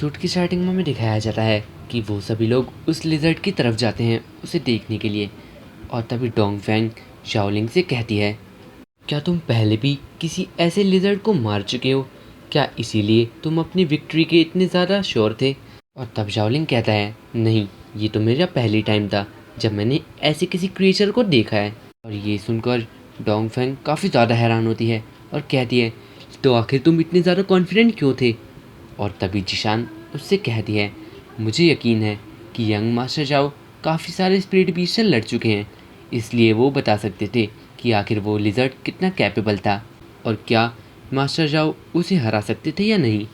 Episode की starting में हमें दिखाया जाता है कि वो सभी लोग उस लिजर्ड की तरफ जाते हैं उसे देखने के लिए। और तभी डोंगफेंग शाओलिंग से कहती है, क्या तुम पहले भी किसी ऐसे लिजर्ड को मार चुके हो? क्या इसीलिए तुम अपनी विक्ट्री के इतने ज़्यादा श्योर थे? और तब शाओलिंग कहता है, नहीं, ये तो मेरा पहली टाइम था जब मैंने ऐसे किसी क्रिएचर को देखा है। और ये सुनकर डोंगफेंग काफ़ी ज़्यादा हैरान होती है और कहती है, तो आखिर तुम इतने ज़्यादा कॉन्फिडेंट क्यों थे? और तभी जिशान उससे कहती है, मुझे यकीन है कि यंग मास्टर जाओ काफ़ी सारे स्पिरिट बीस्ट से लड़ चुके हैं, इसलिए वो बता सकते थे कि आखिर वो लिजर्ड कितना कैपेबल था और क्या मास्टर जाओ उसे हरा सकते थे या नहीं।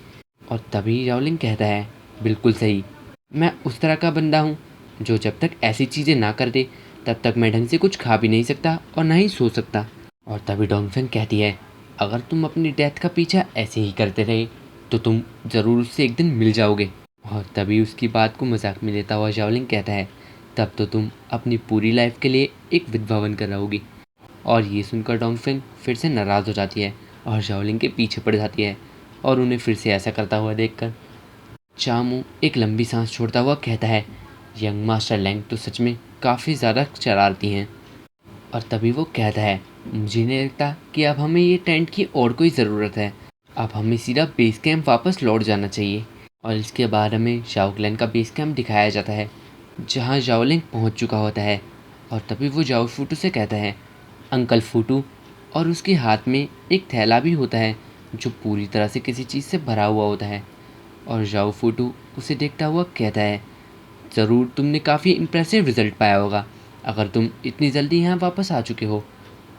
और तभी रावलिंग कहता है, बिल्कुल सही, मैं उस तरह का बंदा हूँ जो जब तक ऐसी चीज़ें ना कर दे तब तक मैं ढंग से कुछ खा भी नहीं सकता और ना ही सो सकता। और तभी डोंगफेंग कहती है, अगर तुम अपनी डेथ का पीछा ऐसे ही करते रहे तो तुम ज़रूर उससे एक दिन मिल जाओगे। और तभी उसकी बात को मजाक में लेता हुआ शाओलिंग कहता है, तब तो तुम अपनी पूरी लाइफ के लिए एक विधवा बनकर रहोगी। और ये सुनकर डोंगफेंग फिर से नाराज़ हो जाती है और शाओलिंग के पीछे पड़ जाती है। और उन्हें फिर से ऐसा करता हुआ देखकर चामू एक लंबी सांस छोड़ता हुआ कहता है, यंग मास्टर लैंग तो सच में काफ़ी ज़्यादा शरारती हैं। और तभी वो कहता है, मुझे नहीं लगता कि अब हमें ये टेंट की और कोई ज़रूरत है, अब हमें सीधा बेस कैंप वापस लौट जाना चाहिए। और इसके बाद हमें शाओ क्लैन का बेस कैंप दिखाया जाता है जहाँ जाओलिंग पहुँच चुका होता है। और तभी वो जाओ फूटू से कहता है, अंकल फूटू। और उसके हाथ में एक थैला भी होता है जो पूरी तरह से किसी चीज़ से भरा हुआ होता है। और जाओ फूटू उसे देखता हुआ कहता है, ज़रूर तुमने काफ़ी इम्प्रेसिव रिजल्ट पाया होगा अगर तुम इतनी जल्दी यहाँ वापस आ चुके हो।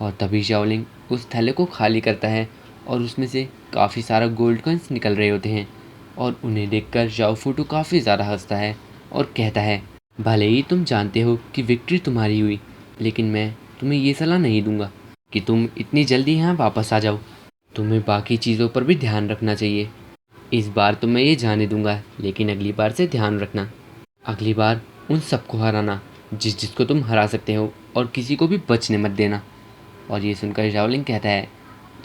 और तभी शाओलिंग उस थैले को खाली करता है और उसमें से काफ़ी सारा गोल्ड कॉइन्स निकल रहे होते हैं। और उन्हें देखकर जाओ फूटू काफ़ी ज़्यादा हंसता है और कहता है, भले ही तुम जानते हो कि विक्ट्री तुम्हारी हुई, लेकिन मैं तुम्हें ये सलाह नहीं दूंगा कि तुम इतनी जल्दी यहाँ वापस आ जाओ। तुम्हें बाकी चीज़ों पर भी ध्यान रखना चाहिए। इस बार तो मैं ये जाने दूंगा, लेकिन अगली बार से ध्यान रखना, अगली बार उन सबको हराना जिसको तुम हरा सकते हो और किसी को भी बचने मत देना। और ये सुनकर शाओलिंग कहता है,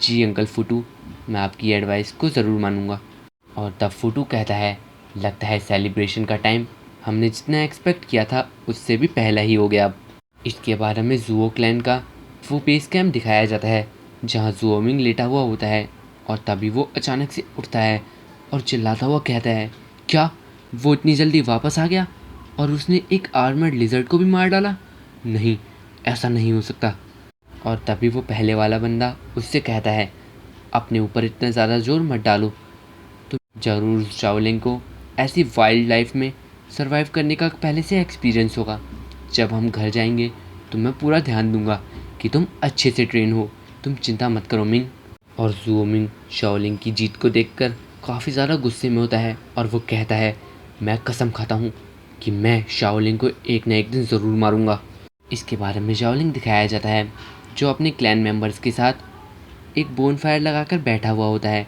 जी अंकल फूटू, मैं आपकी एडवाइस को ज़रूर मानूंगा। और तब फूटू कहता है, लगता है सेलिब्रेशन का टाइम हमने जितना एक्सपेक्ट किया था उससे भी पहला ही हो गया अब। इसके बाद हमें जुओ क्लैन का वो बेस कैंप दिखाया जाता है जहाँ जुओमिंग लेटा हुआ होता है। और तभी वो अचानक से उठता है और चिल्लाता हुआ कहता है, क्या वो इतनी जल्दी वापस आ गया और उसने एक आर्मर्ड लिजर्ड को भी मार डाला? नहीं, ऐसा नहीं हो सकता। और तभी वो पहले वाला बंदा उससे कहता है, अपने ऊपर इतना ज़्यादा जोर मत डालो, तो ज़रूर शाओलिंग को ऐसी वाइल्ड लाइफ में सरवाइव करने का पहले से एक्सपीरियंस होगा। जब हम घर जाएंगे तो मैं पूरा ध्यान दूंगा कि तुम अच्छे से ट्रेन हो, तुम चिंता मत करो मिंग। और जुओ मिंग शाओलिंग की जीत को देखकर काफ़ी ज़्यादा गुस्से में होता है और वो कहता है, मैं कसम खाता हूँ कि मैं शाओलिंग को एक न एक दिन ज़रूर मारूंगा। इसके बारे में शाओलिंग दिखाया जाता है जो अपने क्लैन मेंबर्स के साथ एक बोनफायर लगाकर बैठा हुआ होता है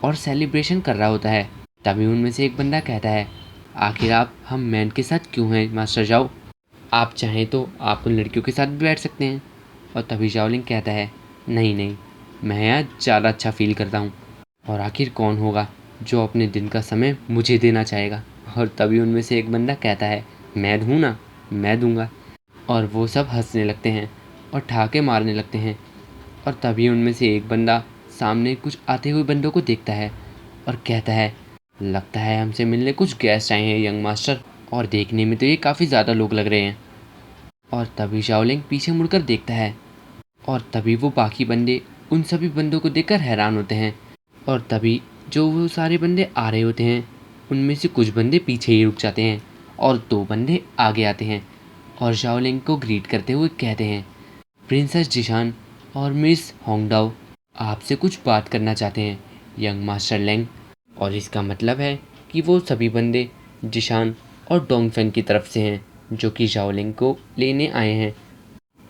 और सेलिब्रेशन कर रहा होता है। तभी उनमें से एक बंदा कहता है, आखिर आप हम मैन के साथ क्यों हैं मास्टर जाओ? आप चाहें तो आप उन लड़कियों के साथ भी बैठ सकते हैं। और तभी शाओलिंग कहता है, नहीं नहीं, मैं यहाँ ज़्यादा अच्छा फील करता हूँ, और आखिर कौन होगा जो अपने दिन का समय मुझे देना चाहेगा? और तभी उनमें से एक बंदा कहता है, मैं हूँ ना, मैं दूंगा। और वो सब हंसने लगते हैं और ठहाके मारने लगते हैं। और तभी उनमें से एक बंदा सामने कुछ आते हुए बंदों को देखता है और कहता है, लगता है हमसे मिलने कुछ गेस्ट आए हैं यंग मास्टर, और देखने में तो ये काफ़ी ज़्यादा लोग लग रहे हैं। और तभी शाओलिंग पीछे मुड़कर देखता है और तभी वो बाकी बंदे उन सभी बंदों को देखकर हैरान होते हैं। और तभी जो वो सारे बंदे आ रहे होते हैं उनमें से कुछ बंदे पीछे ही रुक जाते हैं और दो बंदे आगे आते हैं और शाओलिंग को ग्रीट करते हुए कहते हैं, प्रिंसेस जिशान और मिस होंगडाओ आपसे कुछ बात करना चाहते हैं यंग मास्टर लैंग। और इसका मतलब है कि वो सभी बंदे जिशान और डोंगफेंग की तरफ से हैं जो कि शाओलिंग को लेने आए हैं।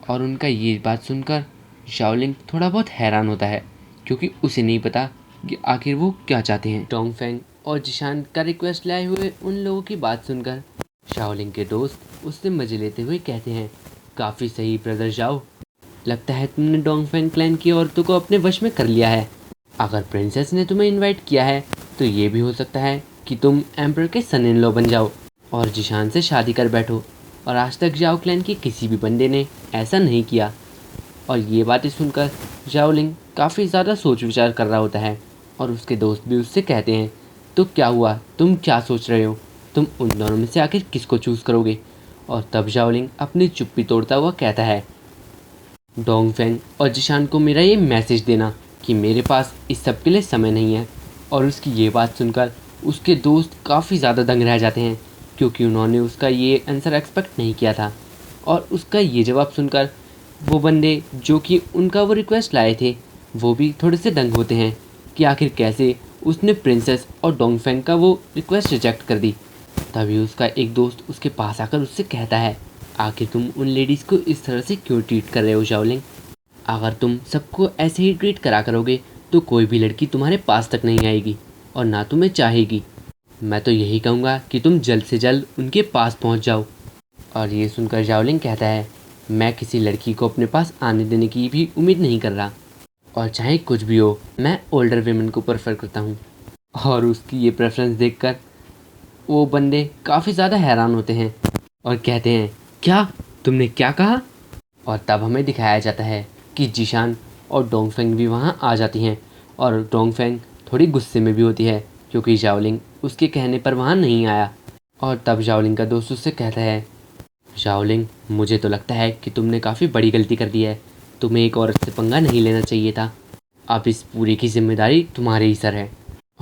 और उनका ये बात सुनकर शाओलिंग थोड़ा बहुत हैरान होता है क्योंकि उसे नहीं पता कि आखिर वो क्या चाहते हैं। डोंगफेंग और जिशान का रिक्वेस्ट लाए हुए उन लोगों की बात सुनकर शाओलिंग के दोस्त उससे मजे लेते हुए कहते हैं, काफ़ी सही ब्रदर जाओ, लगता है तुमने डोंगफेंग क्लैन की औरतों को अपने वश में कर लिया है। अगर प्रिंसेस ने तुम्हें इनवाइट किया है तो ये भी हो सकता है कि तुम एम्पर के सन इन लॉ बन जाओ और जिशान से शादी कर बैठो, और आज तक जाओ क्लैन के किसी भी बंदे ने ऐसा नहीं किया। और ये बातें सुनकर जाओलिंग काफ़ी ज़्यादा सोच विचार कर रहा होता है और उसके दोस्त भी उससे कहते हैं, तो क्या हुआ, तुम क्या सोच रहे हो, तुम उन दोनों में से आखिर किसको चूज़ करोगे। और तब जाओलिंग अपनी चुप्पी तोड़ता हुआ कहता है, डोंगफेंग और जिशान को मेरा ये मैसेज देना कि मेरे पास इस सब के लिए समय नहीं है। और उसकी ये बात सुनकर उसके दोस्त काफ़ी ज़्यादा दंग रह जाते हैं, क्योंकि उन्होंने उसका ये आंसर एक्सपेक्ट नहीं किया था। और उसका ये जवाब सुनकर वो बंदे जो कि उनका वो रिक्वेस्ट लाए थे वो भी थोड़े से दंग होते हैं कि आखिर कैसे उसने प्रिंसेस और डोंगफेंग का वो रिक्वेस्ट रिजेक्ट कर दी। तभी उसका एक दोस्त उसके पास आकर उससे कहता है, आखिर तुम उन लेडीज़ को इस तरह से क्यों ट्रीट कर रहे हो जाओलिंग। अगर तुम सबको ऐसे ही ट्रीट करा करोगे तो कोई भी लड़की तुम्हारे पास तक नहीं आएगी और ना तुम्हें चाहेगी। मैं तो यही कहूँगा कि तुम जल्द से जल्द उनके पास पहुँच जाओ। और ये सुनकर जाओलिंग कहता है, मैं किसी लड़की को अपने पास आने देने की भी उम्मीद नहीं कर रहा, और चाहे कुछ भी हो मैं ओल्डर वेमेन को प्रेफर करता हूँ। और उसकी ये प्रेफरेंस देखकर वो बंदे काफ़ी ज़्यादा हैरान होते हैं और कहते हैं, क्या, तुमने क्या कहा। और तब हमें दिखाया जाता है कि जिशान और डोंगफेंग भी वहाँ आ जाती हैं और डोंगफेंग थोड़ी गुस्से में भी होती है क्योंकि जाओलिंग उसके कहने पर वहाँ नहीं आया। और तब जाओलिंग का दोस्त उससे कहता है, जाओलिंग मुझे तो लगता है कि तुमने काफ़ी बड़ी गलती कर दी है, तुम्हें एक औरत से पंगा नहीं लेना चाहिए था, अब इस पूरी की जिम्मेदारी तुम्हारे ही सर है।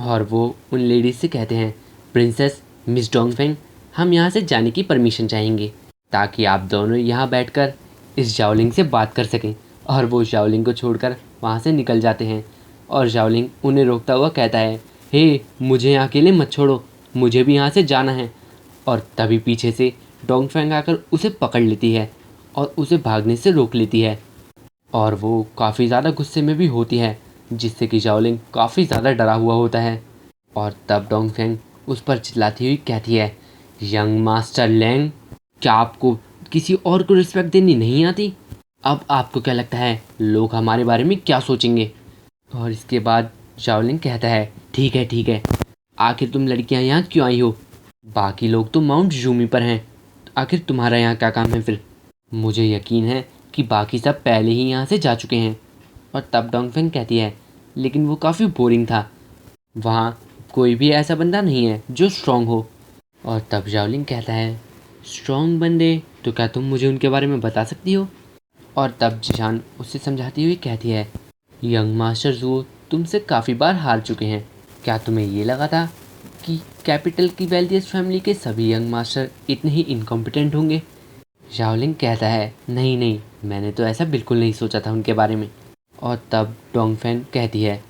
और वो उन लेडीज से कहते हैं, प्रिंसेस मिस डोंगफेंग, हम यहाँ से जाने की परमिशन चाहेंगे ताकि आप दोनों यहाँ बैठकर इस जाओलिंग से बात कर सकें। और वो जाओलिंग को छोड़कर वहाँ से निकल जाते हैं और जाओलिंग उन्हें रोकता हुआ कहता है, हे मुझे यहाँ अकेले मत छोड़ो, मुझे भी यहाँ से जाना है। और तभी पीछे से डोंगफेंग आकर उसे पकड़ लेती है और उसे भागने से रोक लेती है और वो काफ़ी ज़्यादा गुस्से में भी होती है, जिससे कि जाओलिंग काफ़ी ज़्यादा डरा हुआ होता है। और तब डोंगफेंग उस पर चिल्लाती हुई कहती है, यंग मास्टर लैंग, क्या आपको किसी और को रिस्पेक्ट देनी नहीं आती। अब आपको क्या लगता है लोग हमारे बारे में क्या सोचेंगे। और इसके बाद जाओलिंग कहता है, ठीक है ठीक है, आखिर तुम लड़कियां यहाँ क्यों आई हो, बाकी लोग तो माउंट जूमी पर हैं, आखिर तुम्हारा यहाँ क्या काम है फिर। मुझे यकीन है कि बाकी सब पहले ही यहाँ से जा चुके हैं। और तब डोंगफेंग कहती है, लेकिन वो काफ़ी बोरिंग था, वहाँ कोई भी ऐसा बंदा नहीं है जो स्ट्रॉन्ग हो। और तब जाओलिंग कहता है, स्ट्रॉन्ग बंदे, तो क्या तुम मुझे उनके बारे में बता सकती हो। और तब जिशान उससे समझाती हुई कहती है, यंग मास्टर जुओ तुमसे काफ़ी बार हार चुके हैं, क्या तुम्हें ये लगा था कि कैपिटल की वेल्थिएस्ट फैमिली के सभी यंग मास्टर इतने ही इनकॉम्पिटेंट होंगे। जाओलिंग कहता है, नहीं नहीं, मैंने तो ऐसा बिल्कुल नहीं सोचा था उनके बारे में। और तब डोंगफेंग कहती है,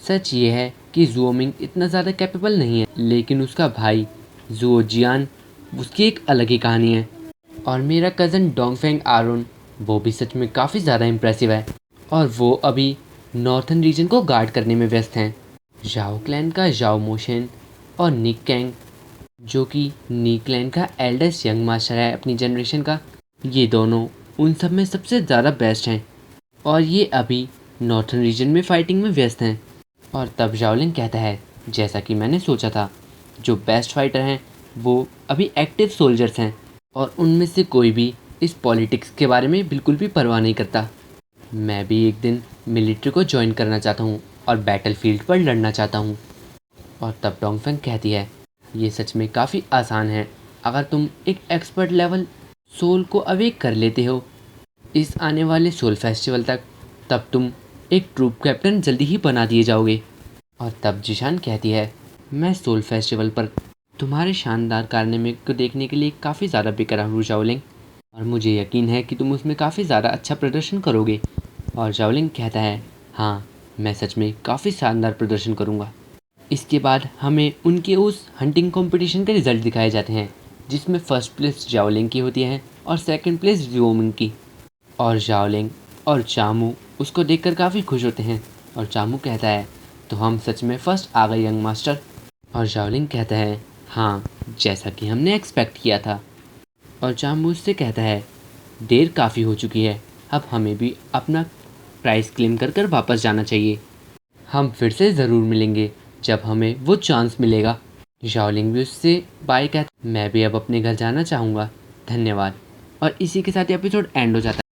सच ये है कि जुओमिंग इतना ज़्यादा कैपेबल नहीं है, लेकिन उसका भाई जुओ जियान, उसकी एक अलग ही कहानी है। और मेरा कज़न डोंगफेंग आरोन, वो भी सच में काफ़ी ज़्यादा इम्प्रेसिव है, और वो अभी नॉर्थन रीजन को गार्ड करने में व्यस्त हैं। जाओ क्लैन का जाओ मोशन और निक कैंग, जो कि नी क्लैन का एल्डेस्ट यंग मास्टर है अपनी जनरेशन का, ये दोनों उन सब में सबसे ज़्यादा बेस्ट हैं और ये अभी नॉर्थन रीजन में फाइटिंग में व्यस्त हैं। और तब जाओलिंग कहता है, जैसा कि मैंने सोचा था, जो बेस्ट फाइटर हैं वो अभी एक्टिव सोल्जर्स हैं और उनमें से कोई भी इस पॉलिटिक्स के बारे में बिल्कुल भी परवाह नहीं करता। मैं भी एक दिन मिलिट्री को ज्वाइन करना चाहता हूँ और बैटलफील्ड पर लड़ना चाहता हूँ। और तब डोंगफेंग कहती है, ये सच में काफ़ी आसान है, अगर तुम एक एक्सपर्ट लेवल सोल को अवेक कर लेते हो इस आने वाले सोल फेस्टिवल तक, तब तुम एक ट्रूप कैप्टन जल्दी ही बना दिए जाओगे। और तब जिशान कहती है, मैं सोल फेस्टिवल पर तुम्हारे शानदार कारनामे को देखने के लिए काफ़ी ज़्यादा बेकरार हूँ जाओलिंग, और मुझे यकीन है कि तुम उसमें काफ़ी ज़्यादा अच्छा प्रदर्शन करोगे। और जाओलिंग कहता है, हाँ मैं सच में काफ़ी शानदार प्रदर्शन करूँगा। इसके बाद हमें उनके उस हंटिंग कंपटीशन के रिज़ल्ट दिखाए जाते हैं, जिसमें फ़र्स्ट प्लेस जाओलिंग की होती है और सेकंड प्लेस जियोमिंग की। और जाओलिंग और चामू उसको देखकर काफ़ी खुश होते हैं और चामू कहता है, तो हम सच में फ़र्स्ट आ गए यंग मास्टर। और जाओलिंग कहता है, हाँ जैसा कि हमने एक्सपेक्ट किया था। और चामू उससे कहता है, देर काफ़ी हो चुकी है, अब हमें भी अपना प्राइज़ क्लेम कर कर वापस जाना चाहिए, हम फिर से ज़रूर मिलेंगे जब हमें वो चांस मिलेगा। शाओलिंग भी उससे बाय कहता, मैं भी अब अपने घर जाना चाहूँगा, धन्यवाद। और इसी के साथ ये एपिसोड एंड हो जाता है।